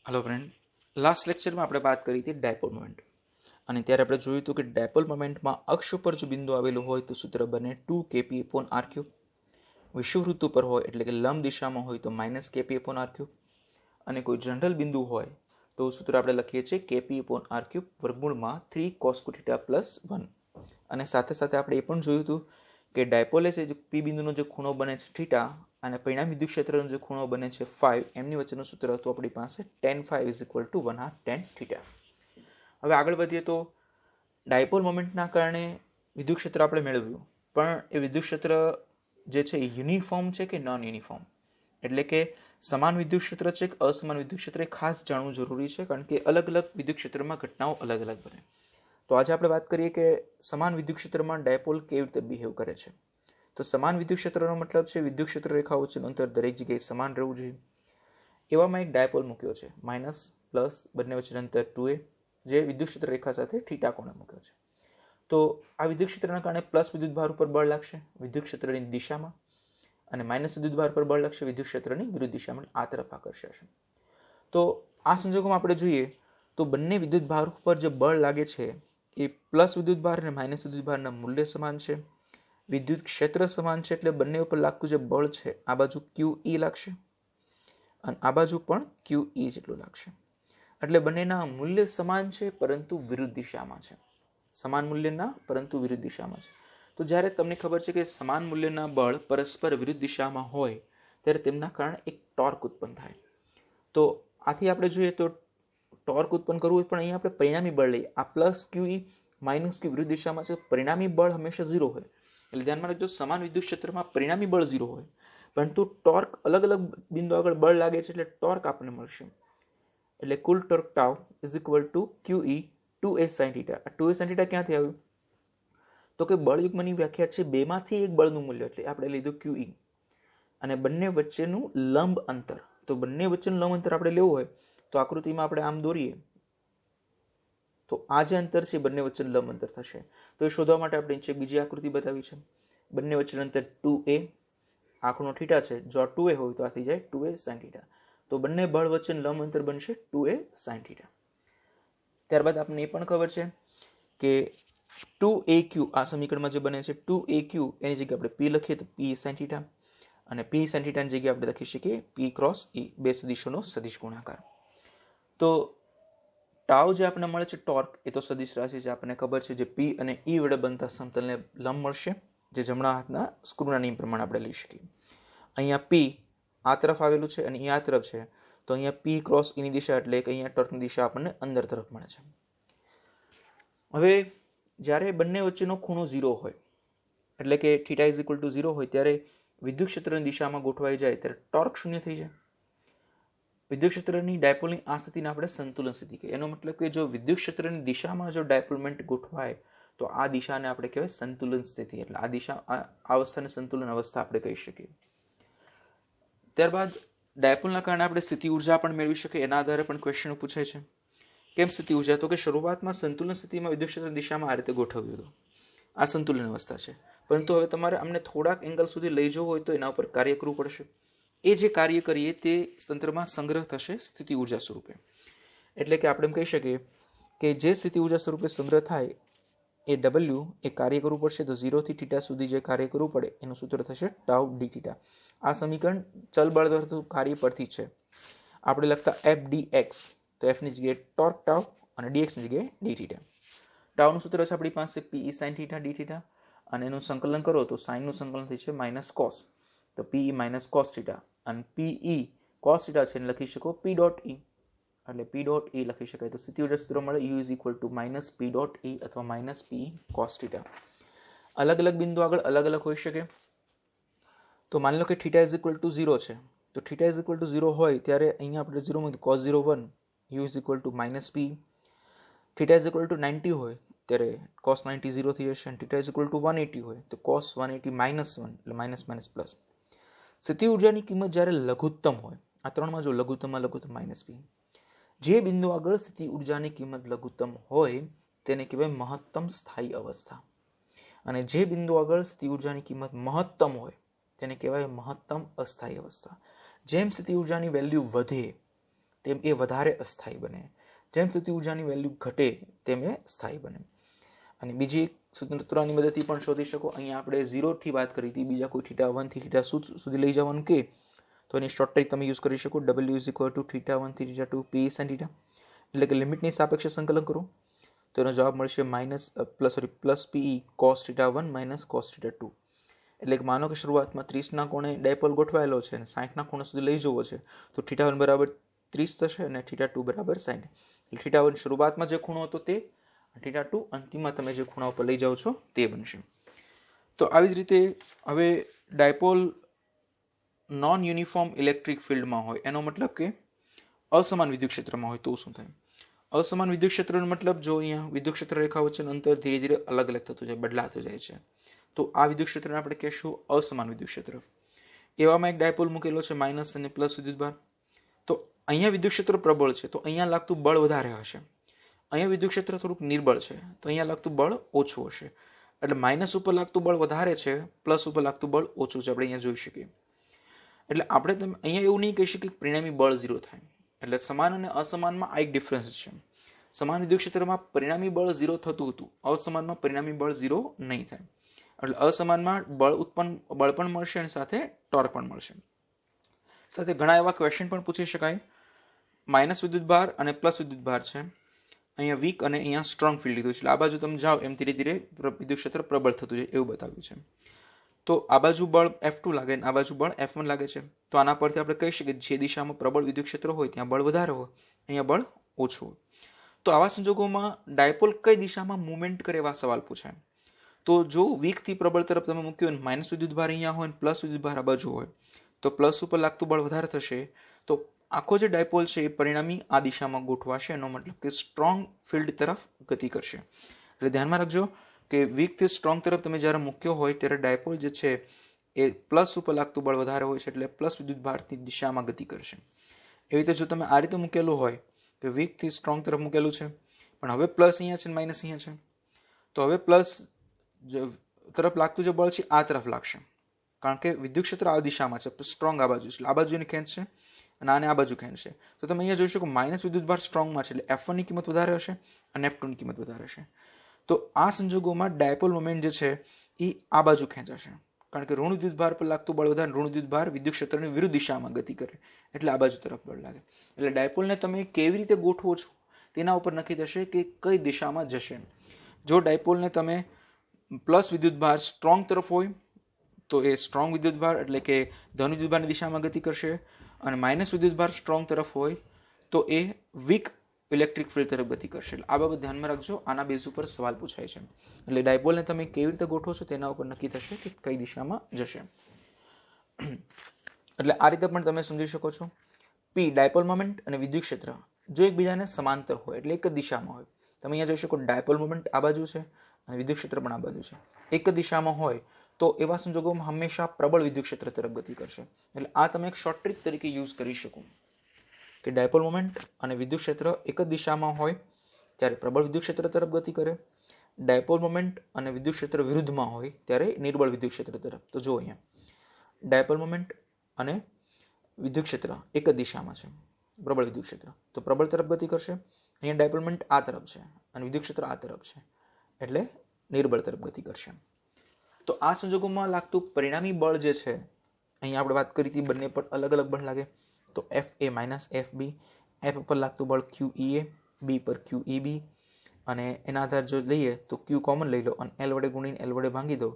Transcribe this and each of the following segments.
Hello friend, last lecture में આપણે વાત કરી હતી ડાયપોલ મોમેન્ટ અને ત્યારે આપણે જોયું હતું કે ડાયપોલ મોમેન્ટમાં અક્ષ ઉપર જો બિંદુ આવેલું હોય તો સૂત્ર બને 2kp/r³ વિષુવવૃત્ત ઉપર હોય એટલે કે લંબ દિશામાં હોય તો -kp/r³ અને કોઈ જનરલ બિંદુ હોય તો સૂત્ર આપણે લખીએ છીએ kp/r³ વર્ગમૂળમાં 3cos²θ+1 અને સાથે સાથે આપણે એ પણ જોયું હતું કે ડાયપોલે છે જે પી બિંદુનો જે ખૂણો બને છે થીટા અને પરિણામી વિદ્યુત ક્ષેત્રનો જે ખૂણો બને છે φ એમની વચ્ચેનું સૂત્ર હતું આપણી પાસે tan φ = 1/2 tan θ. હવે આગળ વધીએ તો ડાયપોલ મોમેન્ટના કારણે વિદ્યુત ક્ષેત્ર આપણે મેળવ્યું, પણ એ વિદ્યુત ક્ષેત્ર જે છે એ યુનિફોર્મ છે કે નોન યુનિફોર્મ, એટલે કે સમાન વિદ્યુત ક્ષેત્ર છે કે અસમાન વિદ્યુત ક્ષેત્ર એ ખાસ જાણવું જરૂરી છે, કારણ કે અલગ અલગ વિદ્યુત ક્ષેત્રમાં ઘટનાઓ અલગ અલગ બને. તો આજે આપણે વાત કરીએ કે સમાન વિદ્યુત ક્ષેત્રમાં ડાયપોલ કેવી રીતે બિહેવ કરે છે. તો સમાન વિદ્યુત ક્ષેત્રનો મતલબ છે વિદ્યુત ક્ષેત્ર રેખા વચ્ચેનું અંતર દરેક જગ્યાએ સમાન રહેવું જોઈએ. એવામાં એક ડાયપોલ મૂક્યો છે, માઇનસ પ્લસ બંને વચ્ચેનું અંતર 2a, જે વિદ્યુત ક્ષેત્ર રેખા સાથે થીટા કોણે મૂક્યો છે. તો આ વિદ્યુત ક્ષેત્રના કારણે પ્લસ વિદ્યુત ભાર ઉપર બળ લાગશે વિદ્યુત ક્ષેત્રની દિશામાં, અને માઇનસ વિદ્યુત ભાર પર બળ લાગશે વિદ્યુત ક્ષેત્રની વિરુદ્ધ દિશામાં, આ તરફ આકર્ષાશે. તો આ સંજોગોમાં આપણે જોઈએ તો બંને વિદ્યુત ભાર ઉપર જે બળ લાગે છે એ પ્લસ વિદ્યુત ભાર અને માઇનસ વિદ્યુત ભારના મૂલ્ય સમાન છે, વિદ્યુત ક્ષેત્ર સમાન છે, એટલે બંને ઉપર લાગતું જે બળ છે આ બાજુ QE લાગશે અને આ બાજુ પણ QE જેટલું લાગશે. એટલે બંનેના મૂલ્ય સમાન છે પરંતુ વિરુદ્ધ દિશામાં છે. સમાન મૂલ્યના પરંતુ વિરુદ્ધ દિશામાં છે. તો જ્યારે તમને ખબર છે કે સમાન મૂલ્યના બળ પરસ્પર વિરુદ્ધ દિશામાં હોય ત્યારે તેમના કારણે એક ટોર્ક ઉત્પન્ન થાય. તો આથી આપણે જોઈએ તો ટોર્ક ઉત્પન્ન કરવું પણ અહીંયા આપણે પરિણામી બળ લઈએ. આ પ્લસ QE માઇનસ QE વિરુદ્ધ દિશામાં છે, પરિણામી બળ હંમેશા 0 હોય. એટલે ધ્યાનમાં રાખજો, સમાન વિદ્યુત ક્ષેત્રમાં પરિણામી બળ 0 હોય, પરંતુ ટોર્ક અલગ અલગ બિંદુ આગળ બળ લાગે છે એટલે ટોર્ક આપણને મળશે. એટલે કુલ torque tau = QE 2a sin θ. આ 2a sin θ ક્યાંથી આવ્યું? તો કે બળયુગ્મની વ્યાખ્યા છે બેમાંથી એક બળનું મૂલ્ય, એટલે આપણે લીધું QE, અને બંને વચ્ચેનું લંબ અંતર. તો બંને વચ્ચેનું લંબ અંતર આપણે લેવું હોય તો આકૃતિમાં આપણે આમ દોરીએ તો આ જે અંતર છે બંને વચ્ચેનું લંબ અંતર થશે. તો એ શોધવા માટે આપણે નીચે બીજી આકૃતિ બતાવી છે. બંને વચ્ચેનું અંતર 2a, આ ખૂણો θ છે, જો 2a હોય તો આ થઈ જાય 2a sin θ. તો બંને બળ વચ્ચેનું લંબ અંતર બનશે 2a sin θ. ત્યારબાદ આપણને એ પણ ખબર છે કે 2aq આ સમીકરણમાં જે બને છે 2aq એની જગ્યાએ આપણે p લખીએ તો p sin θ, અને p sin θ ની જગ્યાએ આપણે લખી શકીએ p ક્રોસ e, બે સદિશોનો સદિશ ગુણાકાર. તો ટાઉ જે આપણને મળે છે ટોર્ક, એ તો સદિશ રાશિ છે, આપણને ખબર છે, જે p અને e વડે બનતા સમતલને લંબ મળશે, જે જમણા હાથના સ્ક્રૂના નિયમ પ્રમાણે આપણે લઈ શકીએ. અહીંયા p આ તરફ આવેલું છે અને e આ તરફ છે, તો અહીંયા p ક્રોસ e ની દિશા એટલે કે અહીંયા ટોર્કની દિશા આપણને અંદર તરફ મળે છે. હવે જ્યારે બંને વચ્ચેનો ખૂણો 0 હોય, એટલે કે θ = 0 હોય, ત્યારે વિદ્યુત ક્ષેત્રની દિશામાં ગોઠવાઈ જાય ત્યારે ટોર્ક શૂન્ય થઈ જાય. વિદ્યુત ક્ષેત્રની ડાયપોલની આ સ્થિતિને આપણે સંતુલન સ્થિતિ કહીએ. એનો મતલબ કે જો વિદ્યુત ક્ષેત્રની દિશામાં જો ડાયપોલ મોમેન્ટ ગોઠવાય તો આ દિશાને આપણે કહેવાય સંતુલન સ્થિતિ, એટલે આ દિશા આ અવસ્થાને સંતુલન અવસ્થા આપણે કહી શકીએ. ત્યારબાદ ડાયપોલના કારણે આપણે સ્થિતિ ઉર્જા પણ મેળવી શકીએ. એના આધારે પણ ક્વેશ્ચન પૂછાય છે. કેમ સ્થિતિ ઉર્જા? તો કે શરૂઆતમાં સંતુલન સ્થિતિમાં વિદ્યુત ક્ષેત્ર દિશામાં આ રીતે ગોઠવ્યું હતું, આ સંતુલન અવસ્થા છે, પરંતુ હવે તમારે અમને થોડાક એંગલ સુધી લઈ જવું હોય તો એના ઉપર કાર્ય કરવું પડશે. એ જે કાર્ય કરીએ તે તંત્રમાં સંગ્રહ થશે સ્થિતિ ઉર્જા સ્વરૂપે. એટલે કે આપણે એમ કહી શકીએ કે જે સ્થિતિ ઉર્જા સ્વરૂપે સંગ્રહ થાય એ W એ કાર્ય કરવું પડશે. તો 0 થી θ સુધી જે કાર્ય કરવું પડે એનું સૂત્ર થશે ટાઉ dθ. આ સમીકરણ ચલ બળ દ્વારા કાર્ય પરથી છે. આપણે લખતા FdX, તો F ની જગ્યાએ ટોર્ક ટાઉ અને dx ની જગ્યાએ dθ. ટાઉનું સૂત્ર છે આપણી પાસે Pe sin θ dθ, અને એનું સંકલન કરો તો સાઇન નું સંકલન થઈ છે માઇનસ કોસ, તો Pe માઇનસ કોસ θ, અને Pe cos θ છે એને લખી શકો P ડોટ E, એટલે P ડોટ E લખી શકાય. તો સ્થિતિ ઉર્જા સૂત્ર મળે U = -P ડોટ E અથવા -P cos θ. અલગ અલગ બિંદુ આગળ અલગ અલગ હોઈ શકે. તો માની લો કે θ = 0 છે, તો θ = 0 હોય ત્યારે અહીંયા આપણે 0 માં cos 0 1, U = -P. θ = 90 હોય ત્યારે cos 90 0 થઈ જશે, અને θ = 180 હોય તો cos 180 -1, એટલે માઇનસ માઇનસ પ્લસ. સ્થિતિ ઉર્જાની કિંમત જ્યારે લઘુત્તમ હોય, આ ત્રણમાં જો લઘુત્તમમાં લઘુત્તમ -P, જે બિંદુ આગળ સ્થિતિ ઉર્જાની કિંમત લઘુત્તમ હોય તેને કહેવાય મહત્તમ સ્થાયી અવસ્થા, અને જે બિંદુ આગળ સ્થિતિ ઉર્જાની કિંમત મહત્તમ હોય તેને કહેવાય મહત્તમ અસ્થાયી અવસ્થા. જેમ સ્થિતિ ઉર્જાની વેલ્યુ વધે તેમ એ વધારે અસ્થાયી બને. જેમ સ્થિતિ ઉર્જાની વેલ્યુ ઘટે તેમ એ સ્થાયી બને. અને બીજી એક સૂત્રની મદદથી પણ શોધી શકો. અહીંયા આપણે 0 થી વાત કરી હતી, બીજા કોઈ θ1 થી θ સુધી લઈ જવાનું કે તો એની શોર્ટ ટ્રીક તમે યુઝ કરી શકો. W ઇઝ ઇક્વલ ટુ θ1 થી θ2 P sin θ, એટલે કે લિમિટની સાપેક્ષે સંકલન કરો તો એનો જવાબ મળશે plus PE cos θ1 minus cos θ2. એટલે કે માનો કે શરૂઆતમાં 30ના કોણે ડાયપોલ ગોઠવાયેલો છે અને 60ના ખૂણા સુધી લઈ જવો છે, તો θ1 બરાબર 30 થશે અને θ2 બરાબર 60. એટલે θ1 શરૂઆતમાં જે ખૂણો હતો તે, θ2 અંતિમમાં તમે જે ખૂણા ઉપર લઈ જાઓ છો તે બનશે. તો આવી જ રીતે હવે ડાયપોલ નોન યુનિફોર્મ ઇલેક્ટ્રિક ફિલ્ડમાં હોય, એનો મતલબ કે અસમાન વિદ્યુત ક્ષેત્રમાં હોય તો શું થાય? અસમાન વિદ્યુત ક્ષેત્રનો મતલબ જો અહીંયા વિદ્યુત ક્ષેત્ર રેખા વચ્ચેનું અંતર ધીરે ધીરે અલગ અલગ થતું જાય, બદલાતું જાય છે, તો આ વિદ્યુત ક્ષેત્રને આપણે કહેશું અસમાન વિદ્યુત ક્ષેત્ર. એવામાં એક ડાયપોલ મૂકેલો છે માઇનસ અને પ્લસ વિદ્યુતભાર. તો અહીંયા વિદ્યુત ક્ષેત્ર પ્રબળ છે તો અહીંયા લાગતું બળ વધારે હશે, અહીંયા વિદ્યુત ક્ષેત્ર થોડુંક નિર્બળ છે તો અહીંયા લાગતું બળ ઓછું હશે. એટલે માઇનસ ઉપર લાગતું બળ વધારે છે, પ્લસ ઉપર લાગતું બળ ઓછું છે, આપણે અહીંયા જોઈ શકીએ. એટલે આપણે અહીંયા એવું નહીં કહી શકીએ કે પરિણામી બળ 0 થાય. એટલે સમાન અને અસમાનમાં આ એક ડિફરન્સ છે. સમાન વિદ્યુત ક્ષેત્રમાં પરિણામી બળ 0 થતું હતું, અસમાનમાં પરિણામી બળ 0 નહીં થાય. એટલે અસમાનમાં બળ પણ મળશે અને સાથે ટોર્ક પણ મળશે. સાથે ઘણા એવા ક્વેશ્ચન પણ પૂછી શકાય. માઇનસ વિદ્યુતભાર અને પ્લસ વિદ્યુતભાર છે, અહીંયા વીક અને અહીંયા સ્ટ્રોંગ ફિલ્ડ લીધું છે. એટલે આ બાજુ તમે જાઓ એમ ધીરે ધીરે વિદ્યુત ક્ષેત્ર પ્રબળ થતું જાય એવું બતાવ્યું છે. તો આ બાજુ બળ F2 લાગે અને આ બાજુ બળ F1 લાગે છે. તો આના પરથી આપણે કહી શકીએ જે દિશામાં પ્રબળ વિદ્યુત ક્ષેત્ર હોય ત્યાં બળ વધારે હોય, અહીંયા બળ ઓછું હોય. તો આવા સંજોગોમાં ડાયપોલ કઈ દિશામાં મુવમેન્ટ કરે એવા સવાલ પૂછાય. તો જો વીક થી પ્રબળ તરફ તમે મૂક્યું અને માઇનસ વિદ્યુતભાર અહીંયા હોય અને પ્લસ વિદ્યુતભાર આ બાજુ હોય તો પ્લસ ઉપર લાગતું બળ વધારે થશે. તો આખો જે ડાયપોલ છે એ પરિણામી આ દિશામાં ગોઠવાશે, એનો મતલબ કે સ્ટ્રોંગ ફિલ્ડ તરફ ગતિ કરશે. એટલે ધ્યાનમાં રાખજો કે વીક થી સ્ટ્રોંગ તરફ તમે જ્યારે મૂક્યો હોય ત્યારે ડાયપોલ જે છે એ પ્લસ ઉપર લાગતું બળ વધારે હોય છે, એટલે પ્લસ વિદ્યુતભારની દિશામાં ગતિ કરશે. એવી રીતે જો તમે આ રીતે મૂકેલું હોય કે વીક થી સ્ટ્રોંગ તરફ મૂકેલું છે પણ હવે પ્લસ અહીંયા છે અને માઇનસ અહીંયા છે, તો હવે પ્લસ તરફ લાગતું જે બળ છે આ તરફ લાગશે, કારણ કે વિદ્યુત ક્ષેત્ર આ દિશામાં છે, સ્ટ્રોંગ આ બાજુ છે, આ બાજુની ખેંચશે અને આને આ બાજુ ખેંચશે. તો તમે અહીંયા જોઈ શકો માઇનસ વિદ્યુતભાર સ્ટ્રોંગમાં છે, એટલે F1 ની કિંમત વધારે હશે અને F2 ની કિંમત વધારે હશે. તો આ સંજોગોમાં ડાયપોલ મોમેન્ટ જે છે એ આ બાજુ ખેંચાશે, કારણ કે ઋણ વિદ્યુતભાર પર લાગતું બળ વધારે, ઋણ વિદ્યુતભાર વિદ્યુત ક્ષેત્રની વિરુદ્ધ દિશામાં ગતિ કરે એટલે આ બાજુ તરફ બળ લાગે. એટલે ડાયપોલને તમે કેવી રીતે ગોઠવો છો તેના ઉપર નક્કી થશે કે કઈ દિશામાં જશે. જો ડાયપોલને તમે પ્લસ વિદ્યુતભાર સ્ટ્રોંગ તરફ હોય તો એ સ્ટ્રોંગ વિદ્યુતભાર એટલે કે ધન વિદ્યુતભારની દિશામાં ગતિ કરશે, અને માઇનસ વિદ્યુતભાર સ્ટ્રોંગ તરફ હોય તો એ વીક ઇલેક્ટ્રિક ફિલ્ડ તરફ ગતિ કરશે. આ બાબત ધ્યાનમાં રાખજો, આના બેઝ ઉપર સવાલ પૂછાય છે. એટલે ડાયપોલને તમે કેવી રીતે ગોઠવો છો તેના ઉપર નક્કી થશે કે કઈ દિશામાં જશે. એટલે આ રીતે પણ તમે સમજી શકો છો. P ડાયપોલ મોમેન્ટ અને વિદ્યુત ક્ષેત્ર જો એકબીજાને સમાંતર હોય એટલે એક જ દિશામાં હોય, તમે અહીંયા જોઈ શકો ડાયપોલ મોમેન્ટ આ બાજુ છે અને વિદ્યુત ક્ષેત્ર પણ આ બાજુ છે, એક જ દિશામાં હોય તો એવા સંજોગોમાં હંમેશા પ્રબળ વિદ્યુત ક્ષેત્ર તરફ ગતિ કરશે. એટલે આ તમે એક શોર્ટ ટ્રીક તરીકે યુઝ કરી શકો કે ડાયપોલ મોમેન્ટ અને વિદ્યુત ક્ષેત્ર એક જ દિશામાં હોય ત્યારે પ્રબળ વિદ્યુત ક્ષેત્ર તરફ ગતિ કરે, ડાયપોલ મોમેન્ટ અને વિદ્યુત ક્ષેત્ર વિરુદ્ધમાં હોય ત્યારે નિર્બળ વિદ્યુત ક્ષેત્ર તરફ. તો જો અહીંયા ડાયપોલ મોમેન્ટ અને વિદ્યુત ક્ષેત્ર એક જ દિશામાં છે, પ્રબળ વિદ્યુત ક્ષેત્ર, તો પ્રબળ તરફ ગતિ કરશે. અહીંયા ડાયપોલ મોમેન્ટ આ તરફ છે અને વિદ્યુત ક્ષેત્ર આ તરફ છે એટલે નિર્બળ તરફ ગતિ કરશે. તો આ સંજોગોમાં લાગતું પરિણામી બળ જે છે અહીંયા આપણે વાત કરી હતી બંને પર અલગ અલગ બળ લાગે. તો FA માઇનસ FB, F પર લાગતું બળ QEA, B પર QEB, અને એના આધાર જો લઈએ તો Q કોમન લઈ લો અને L વડે ગુણીને L વડે ભાંગી દો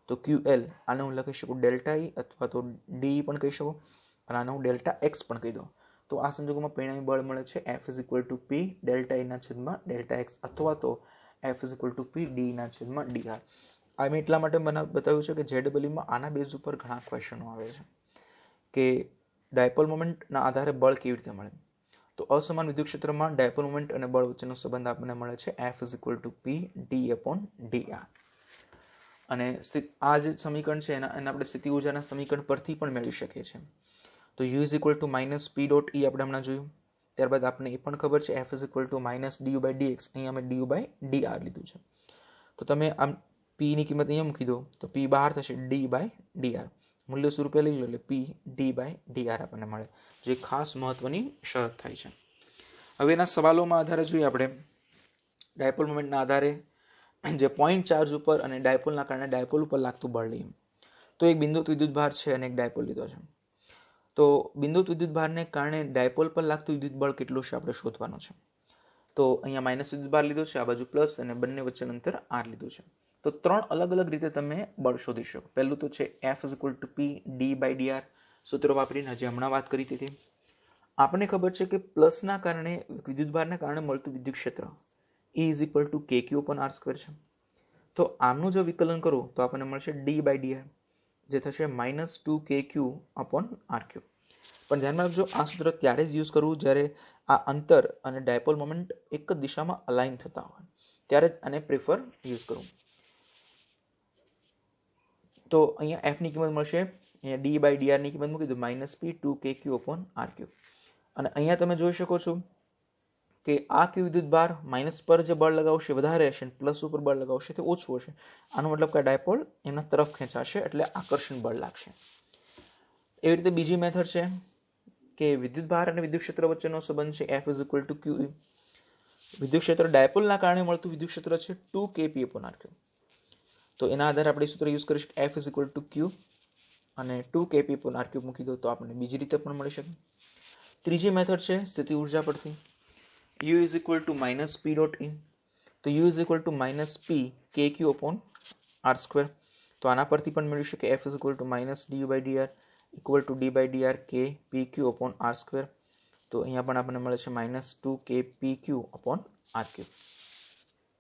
તો QL, આને હું લખી શકું ડેલ્ટા E અથવા તો DE પણ કહી શકું અને આને હું ડેલ્ટા X પણ કહી દઉં. તો આ સંજોગોમાં પરિણામી બળ મળે છે F is equal to P delta E ના છેદમાં ડેલ્ટા X અથવા તો F is equal to P DE ના છેદમાં DR. આ મેં એટલા માટે બતાવ્યું છે કે JEEમાં આના બેઝ ઉપર ઘણા ક્વેશ્ચનો આવે છે કે ડાયપોલ મોમેન્ટના આધારે બળ કેવી રીતે મળે. તો અસમાન વિદ્યુત ક્ષેત્રમાં ડાયપોલ મોમેન્ટ અને બળ વચ્ચેનો સંબંધ આપણને મળે છે F is equal to P D/dr. અને આ જે સમીકરણ છે એના આપણે સ્થિતિ ઊર્જાના સમીકરણ પરથી પણ મેળવી શકીએ છીએ. તો U is equal to minus P dot E આપણે હમણાં જોયું. ત્યારબાદ આપણને એ પણ ખબર છે F is equal to minus du/dx, અહીંયા અમે du/dr લીધું છે. તો તમે આમ P ની કિંમત અહીંયા મૂકી દો તો P બહાર થશે d/dr, મૂલ્ય સ્વરૂપે લઈ લો એટલે P d/dr આપણને મળે, જે ખાસ મહત્વની શરત થાય છે. હવે એના સવાલોમાં આધારે જોઈએ આપણે ડાયપોલ મોમેન્ટના આધારે જે પોઈન્ટ ચાર્જ ઉપર અને ડાયપોલના કારણે ડાયપોલ ઉપર લાગતું બળ લઈએ. તો એક બિંદુત વિદ્યુતભાર છે અને એક ડાયપોલ લીધો છે. તો બિંદુત વિદ્યુતભારને કારણે ડાયપોલ પર લાગતું વિદ્યુત બળ કેટલું છે આપણે શોધવાનું છે. તો અહીંયા માઇનસ વિદ્યુતભાર લીધો છે, આ બાજુ પ્લસ, અને બંને વચ્ચેનું અંતર આર લીધું છે. તો 3 અલગ અલગ રીતે તમે બળ શોધી શકો. પહેલું તો છે F = P d/dr સૂત્ર વાપરીને, હજી હમણાં વાત કરી હતી. આપણને ખબર છે કે પ્લસના કારણે વિદ્યુતભારના કારણે મળતું વિદ્યુત ક્ષેત્ર E = kq/r² છે. તો આમનું જો વિકલન કરું તો આપણને મળશે d/dr, જે થશે -2kq/r³. પણ ધ્યાનમાં રાખજો, આ સૂત્ર ત્યારે જ યુઝ કરવું જ્યારે આ અંતર અને ડાયપોલ મોમેન્ટ એક જ દિશામાં અલાઇન થતા હોય, ત્યારે જ આને પ્રિફર યુઝ કરવું. તો અહીંયા F ની કિંમત મળશે, અહીંયા d/dr ની કિંમત મૂકી દો -p2kq/r³. અને અહીંયા તમે જોઈ શકો છો કે આ q વિદ્યુતભાર માઇનસ પર જે બળ લગાવશે વધારે હશે, પ્લસ ઉપર બળ લગાવશે તે ઓછું હશે. આનો મતલબ કે ડાયપોલ એમના તરફ ખેંચાશે, એટલે આકર્ષણ બળ લાગશે. એવી રીતે બીજી મેથડ છે કે વિદ્યુતભાર અને વિદ્યુત ક્ષેત્ર વચ્ચેનો સંબંધ છે F = QE. વિદ્યુત ક્ષેત્ર ડાયપોલના કારણે મળતું વિદ્યુત ક્ષેત્ર છે 2kp/r³. તો એના આધારે આપણે સૂત્ર યુઝ કરીશું F = Q અને 2kp/r³ મૂકી દો તો આપણને બીજી રીતે પણ મળી શકે. ત્રીજી મેથડ છે સ્થિતિ ઉર્જા પરથી, U = -P.E. તો U = -P kq/r². તો આના પરથી પણ મેળવી શકે F = -du/dr = d/dr k pq/r². તો અહીંયા પણ આપણને મળે છે -2kpq/r³.